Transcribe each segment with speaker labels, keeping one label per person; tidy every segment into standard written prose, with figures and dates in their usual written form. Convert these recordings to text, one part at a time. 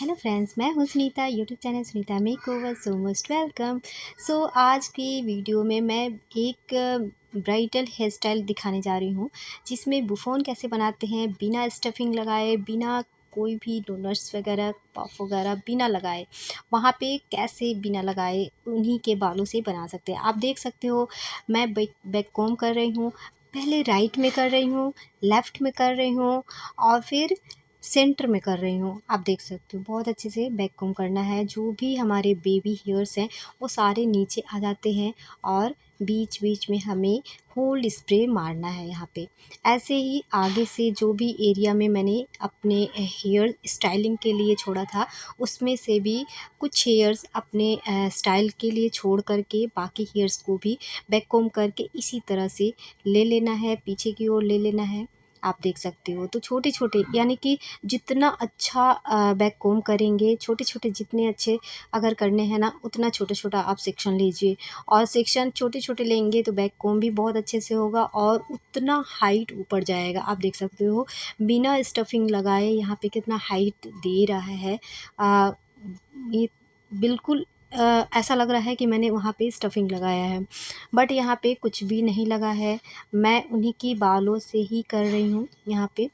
Speaker 1: Hello friends, मैं हूँ Sunita. YouTube channel Sunita makeover, so most welcome. So आज की वीडियो में मैं एक ब्राइडल हेयर स्टाइल दिखाने जा रही हूँ, जिसमें बुफोन कैसे बनाते हैं बिना स्टफिंग लगाए, बिना कोई भी डोनट्स वगैरह, पफ वगैरह बिना लगाए, वहाँ पे कैसे बिना लगाए उन्हीं के बालों से बना सकते हैं। आप देख सकते हो मैं बैक कॉम्ब कर रही हूँ। पहले राइट में कर रही हूँ, लेफ़्ट में कर रही हूँ और फिर सेंटर में कर रही हूँ। आप देख सकते हो बहुत अच्छे से बैक कॉम्ब करना है। जो भी हमारे बेबी हेयर्स हैं वो सारे नीचे आ जाते हैं और बीच बीच में हमें होल्ड स्प्रे मारना है यहाँ पे। ऐसे ही आगे से जो भी एरिया में मैंने अपने हेयर स्टाइलिंग के लिए छोड़ा था, उसमें से भी कुछ हेयर्स अपने स्टाइल के लिए छोड़ करके बाकी हेयर्स को भी बैक कॉम्ब करके इसी तरह से ले लेना है, पीछे की ओर ले लेना है। आप देख सकते हो तो छोटे-छोटे, यानी कि जितना अच्छा बैक कॉम्ब करेंगे, छोटे-छोटे जितने अच्छे अगर करने हैं ना, उतना छोटा-छोटा आप सेक्शन लीजिए। और सेक्शन छोटे-छोटे लेंगे तो बैक कॉम्ब भी बहुत अच्छे से होगा और उतना हाइट ऊपर जाएगा। आप देख सकते हो बिना स्टफिंग लगाए यहाँ पे कितना हाइट दे रहा है। अ, ये बिल्कुल ऐसा लग रहा है कि मैंने वहाँ पे स्टफिंग लगाया है, बट यहाँ पे कुछ भी नहीं लगा है। मैं उन्हीं की बालों से ही कर रही हूँ यहाँ पे।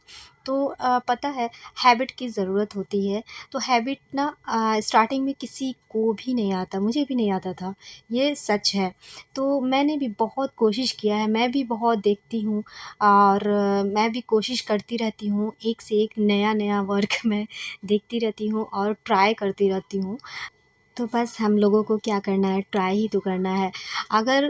Speaker 1: तो पता है हैबिट की ज़रूरत होती है। तो हैबिट ना स्टार्टिंग में किसी को भी नहीं आता, मुझे भी नहीं आता था, ये सच है। तो मैंने भी बहुत कोशिश किया है, मैं भी बहुत देखती हूँ और मैं भी कोशिश करती रहती हूँ, एक से एक नया-नया वर्क मैं देखती रहती हूँ और ट्राई करती रहती हूँ। तो बस हम लोगों को क्या करना है, ट्राई ही तो करना है। अगर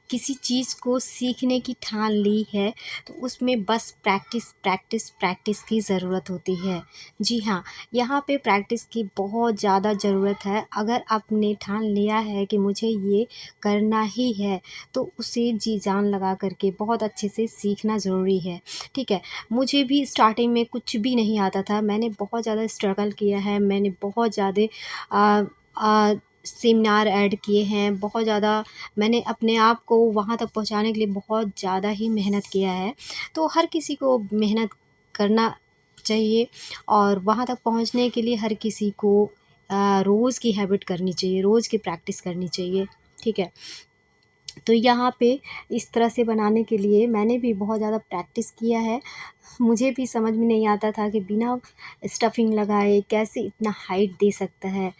Speaker 1: किसी चीज़ को सीखने की ठान ली है तो उसमें बस प्रैक्टिस प्रैक्टिस प्रैक्टिस की ज़रूरत होती है। जी हाँ, यहाँ पे प्रैक्टिस की बहुत ज़्यादा ज़रूरत है। अगर आपने ठान लिया है कि मुझे ये करना ही है, तो उसे जी जान लगा करके बहुत अच्छे से सीखना ज़रूरी है। ठीक है, मुझे भी स्टार्टिंग में कुछ भी नहीं आता था। मैंने बहुत ज़्यादा स्ट्रगल किया है, मैंने बहुत ज़्यादा सेमिनार ऐड किए हैं, बहुत ज़्यादा मैंने अपने आप को वहाँ तक पहुँचाने के लिए बहुत ज़्यादा ही मेहनत किया है। तो हर किसी को मेहनत करना चाहिए और वहाँ तक पहुँचने के लिए हर किसी को रोज़ की हैबिट करनी चाहिए, रोज़ की प्रैक्टिस करनी चाहिए। ठीक है? तो यहाँ पे इस तरह से बनाने के लिए मैंने भी बहुत ज़्यादा प्रैक्टिस किया है। मुझे भी समझ में नहीं आता था कि बिना स्टफिंग लगाए कैसे इतना हाइट दे सकता है।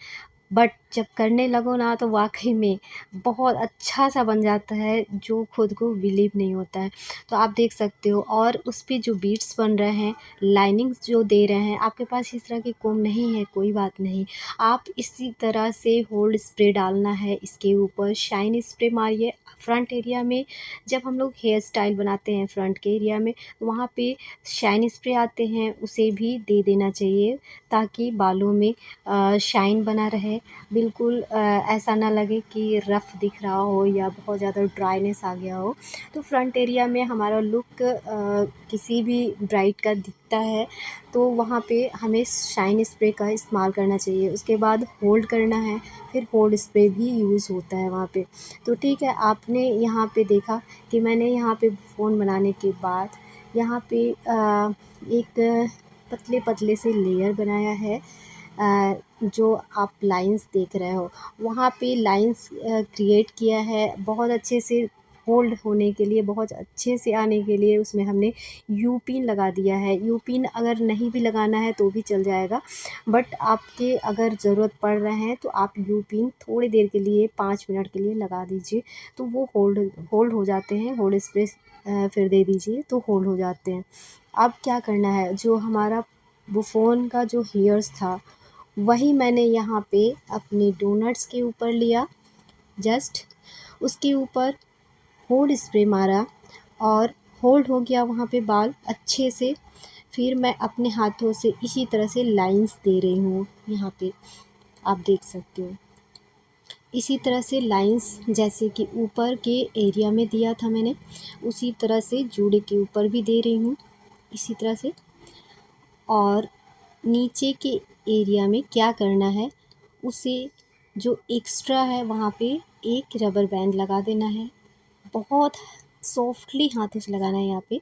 Speaker 1: बट जब करने लगो ना तो वाक़ई में बहुत अच्छा-सा बन जाता है, जो खुद को बिलीव नहीं होता है। तो आप देख सकते हो और उस पे जो बीड्स बन रहे हैं, लाइनिंग्स जो दे रहे हैं, आपके पास इस तरह की कोम नहीं है, कोई बात नहीं। आप इसी तरह से होल्ड स्प्रे डालना है इसके ऊपर, शाइन स्प्रे मारिए फ्रंट एरिया में। जब हम लोग हेयर स्टाइल बनाते हैं फ्रंट के एरिया में, तो वहाँ पे शाइन स्प्रे आते हैं, उसे भी दे देना चाहिए ताकि बालों में शाइन बना रहे। बिल्कुल ऐसा ना लगे कि रफ़ दिख रहा हो या बहुत ज़्यादा ड्राइनेस आ गया हो। तो फ्रंट एरिया में हमारा लुक किसी भी ब्राइड का दिखता है, तो वहाँ पे हमें शाइन स्प्रे का इस्तेमाल करना चाहिए। उसके बाद होल्ड करना है, फिर होल्ड स्प्रे भी यूज़ होता है वहाँ पे। तो ठीक है, आपने यहाँ पे देखा कि मैंने यहाँ पे फ़ोन बनाने के बाद यहाँ पे एक पतले-पतले से लेयर बनाया है। जो आप लाइन्स देख रहे हो, वहाँ पे लाइन्स क्रिएट किया है बहुत अच्छे से होल्ड होने के लिए, बहुत अच्छे से आने के लिए उसमें हमने यू पिन लगा दिया है। यू पिन अगर नहीं भी लगाना है तो भी चल जाएगा, बट आपके अगर ज़रूरत पड़ रहे हैं तो आप यू पिन थोड़ी देर के लिए 5 मिनट के लिए लगा दीजिए, तो वो होल्ड होल्ड हो जाते हैं। होल्ड स्पेस फिर दे दीजिए तो होल्ड हो जाते हैं। अब क्या करना है, जो हमारा बुफ़ोन का जो हेयर्स था, वही मैंने यहाँ पे अपने डोनट्स के ऊपर लिया, जस्ट उसके ऊपर होल्ड स्प्रे मारा और होल्ड हो गया वहाँ पे बाल अच्छे से। फिर मैं अपने हाथों से इसी तरह से लाइंस दे रही हूँ यहाँ पे, आप देख सकते हो। इसी तरह से लाइंस जैसे कि ऊपर के एरिया में दिया था मैंने, उसी तरह से जूड़े के ऊपर भी दे रही हूँ, इसी तरह से। और नीचे के एरिया में क्या करना है, उसे जो एक्स्ट्रा है वहाँ पे एक रबर बैंड लगा देना है। बहुत सॉफ्टली हाथों से लगाना है यहाँ पे,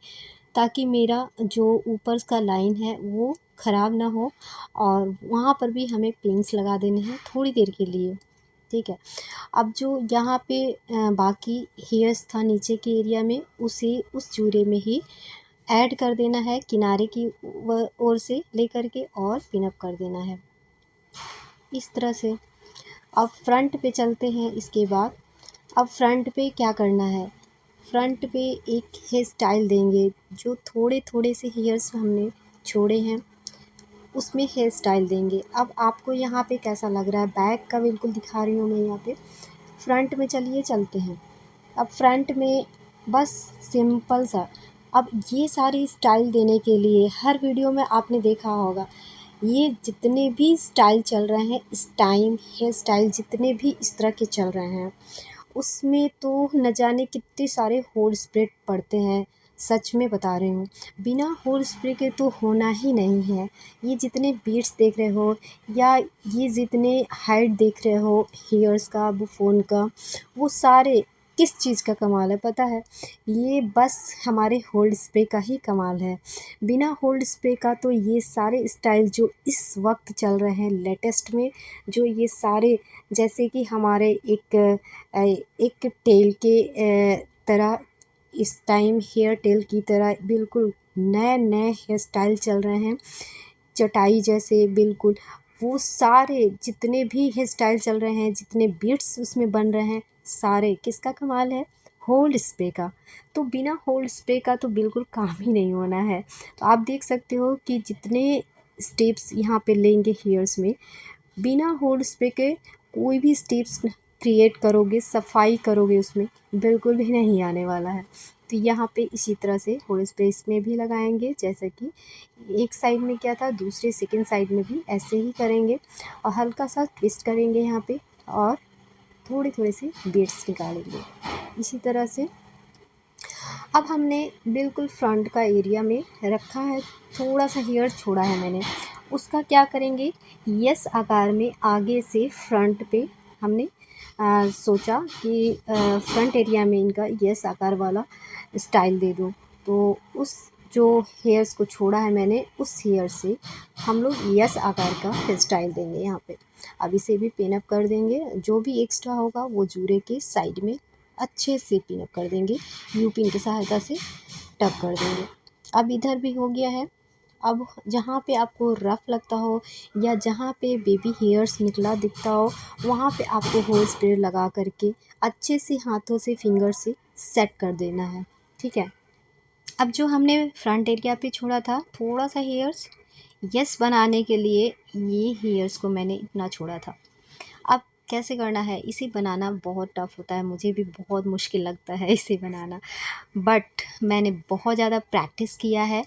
Speaker 1: ताकि मेरा जो ऊपर का लाइन है वो ख़राब ना हो, और वहाँ पर भी हमें पिन्स लगा देने हैं थोड़ी देर के लिए, ठीक है। अब जो यहाँ पे बाकी हेयर्स था नीचे के एरिया में, उसे उस जूड़े में ही ऐड कर देना है, किनारे की ओर से लेकर के और पिन अप कर देना है इस तरह से। अब फ्रंट पे चलते हैं। इसके बाद अब फ्रंट पे क्या करना है, फ्रंट पे एक हेयर स्टाइल देंगे। जो थोड़े थोड़े से हेयर्स हमने छोड़े हैं उसमें हेयर स्टाइल देंगे। अब आपको यहाँ पे कैसा लग रहा है, बैक का बिल्कुल दिखा रही हूँ मैं यहाँ पे। फ्रंट में चलिए चलते हैं। अब फ्रंट में बस सिंपल सा, अब ये सारी स्टाइल देने के लिए हर वीडियो में आपने देखा होगा, ये जितने भी स्टाइल चल रहे हैं इस टाइम, हेयर स्टाइल जितने भी इस तरह के चल रहे हैं, उसमें तो न जाने कितने सारे होल स्प्रेड पड़ते हैं। सच में बता रही हूँ, बिना होल स्प्रे के तो होना ही नहीं है। ये जितने बीट्स देख रहे हो या ये जितने हाइट देख रहे हो हेयर्स का, वो फ़ोन का, वो सारे किस चीज़ का कमाल है पता है? ये बस हमारे होल्ड स्प्रे का ही कमाल है। बिना होल्ड स्प्रे का तो ये सारे स्टाइल जो इस वक्त चल रहे हैं लेटेस्ट में, जो ये सारे जैसे कि हमारे एक टेल के तरह इस टाइम हेयर टेल की तरह बिल्कुल नए नए हेयर स्टाइल चल रहे हैं, चटाई जैसे बिल्कुल। वो सारे जितने भी हेयर स्टाइल चल रहे हैं, जितने बीट्स उसमें बन रहे हैं, सारे किसका कमाल है? होल्ड स्प्रे का। तो बिना होल्ड स्प्रे का तो बिल्कुल काम ही नहीं होना है। तो आप देख सकते हो कि जितने स्टेप्स यहाँ पे लेंगे हेयर्स में, बिना होल्ड स्प्रे के कोई भी स्टेप्स क्रिएट करोगे, सफाई करोगे, उसमें बिल्कुल भी नहीं आने वाला है। तो यहाँ पे इसी तरह से होल्ड स्प्रे इसमें भी लगाएंगे, जैसे कि एक साइड में किया था, दूसरे सेकंड साइड में भी ऐसे ही करेंगे और हल्का सा ट्विस्ट करेंगे यहाँ पे और थोड़े थोड़े से बीट्स निकालेंगे इसी तरह से। अब हमने बिल्कुल फ्रंट का एरिया में रखा है, थोड़ा सा हेयर छोड़ा है मैंने, उसका क्या करेंगे, यस आकार में आगे से फ्रंट पे हमने सोचा कि फ्रंट एरिया में इनका यस आकार वाला स्टाइल दे दूँ। तो उस जो हेयर्स को छोड़ा है मैंने, उस हेयर से हम लोग यस आकार का हेयर स्टाइल देंगे यहाँ पे। अब इसे भी पिन अप कर देंगे, जो भी एक्स्ट्रा होगा वो जूड़े के साइड में अच्छे से पिन अप कर देंगे, यू पिन की सहायता से टक कर देंगे। अब इधर भी हो गया है। अब जहाँ पे आपको रफ़ लगता हो या जहाँ पे बेबी हेयर्स निकला दिखता हो, वहाँ पे आपको होल स्प्रे लगा करके अच्छे से हाथों से, फिंगर से सेट कर देना है, ठीक है। अब जो हमने फ्रंट एरिया पे छोड़ा था थोड़ा सा हेयर्स, यस बनाने के लिए ये हेयर्स को मैंने इतना छोड़ा था। अब कैसे करना है, इसे बनाना बहुत टफ़ होता है, मुझे भी बहुत मुश्किल लगता है इसे बनाना, बट मैंने बहुत ज़्यादा प्रैक्टिस किया है।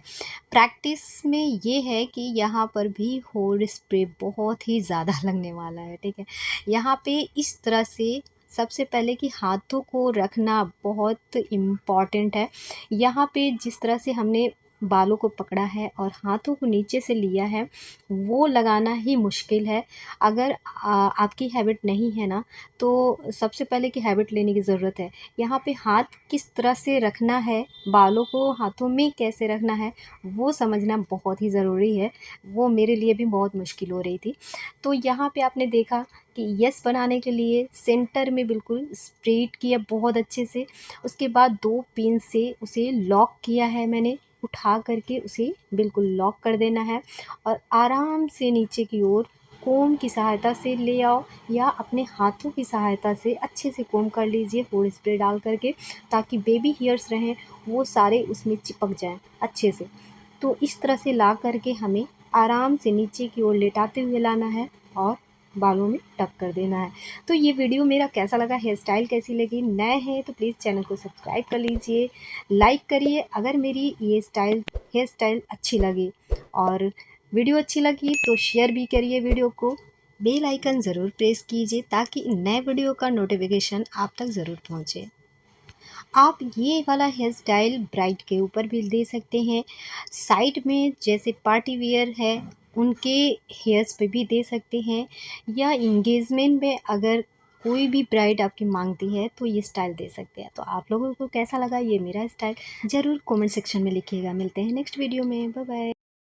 Speaker 1: प्रैक्टिस में ये है कि यहाँ पर भी होल्ड स्प्रे बहुत ही ज़्यादा लगने वाला है, ठीक है। यहाँ पे इस तरह से सबसे पहले कि हाथों को रखना बहुत इम्पॉर्टेंट है। यहाँ पे जिस तरह से हमने बालों को पकड़ा है और हाथों को नीचे से लिया है, वो लगाना ही मुश्किल है। अगर आपकी हैबिट नहीं है ना, तो सबसे पहले की हैबिट लेने की ज़रूरत है। यहाँ पे हाथ किस तरह से रखना है, बालों को हाथों में कैसे रखना है, वो समझना बहुत ही ज़रूरी है। वो मेरे लिए भी बहुत मुश्किल हो रही थी। तो यहाँ पे आपने देखा कि यस बनाने के लिए सेंटर में बिल्कुल स्ट्रेट किया बहुत अच्छे से, उसके बाद 2 पिन से उसे लॉक किया है मैंने, उठा करके उसे बिल्कुल लॉक कर देना है और आराम से नीचे की ओर कोम की सहायता से ले आओ या अपने हाथों की सहायता से अच्छे से कोम कर लीजिए होल स्प्रे डाल करके, ताकि बेबी हेयर्स रहें वो सारे उसमें चिपक जाएं अच्छे से। तो इस तरह से ला करके हमें आराम से नीचे की ओर लेटाते हुए लाना है और बालों में टक कर देना है। तो ये वीडियो मेरा कैसा लगा, हेयर स्टाइल कैसी लगी, नए हैं तो प्लीज़ चैनल को सब्सक्राइब कर लीजिए, लाइक करिए अगर मेरी ये हेयर स्टाइल अच्छी लगी, और वीडियो अच्छी लगी तो शेयर भी करिए वीडियो को। बेल आइकन ज़रूर प्रेस कीजिए ताकि नए वीडियो का नोटिफिकेशन आप तक ज़रूर पहुँचे। आप ये वाला हेयर स्टाइल ब्राइड के ऊपर भी दे सकते हैं, साइड में जैसे पार्टी वियर है उनके हेयर्स पे भी दे सकते हैं, या इंगेजमेंट में अगर कोई भी ब्राइड आपकी मांगती है तो ये स्टाइल दे सकते हैं। तो आप लोगों को कैसा लगा ये मेरा स्टाइल ज़रूर कमेंट सेक्शन में लिखिएगा। मिलते हैं नेक्स्ट वीडियो में, बाय बाय।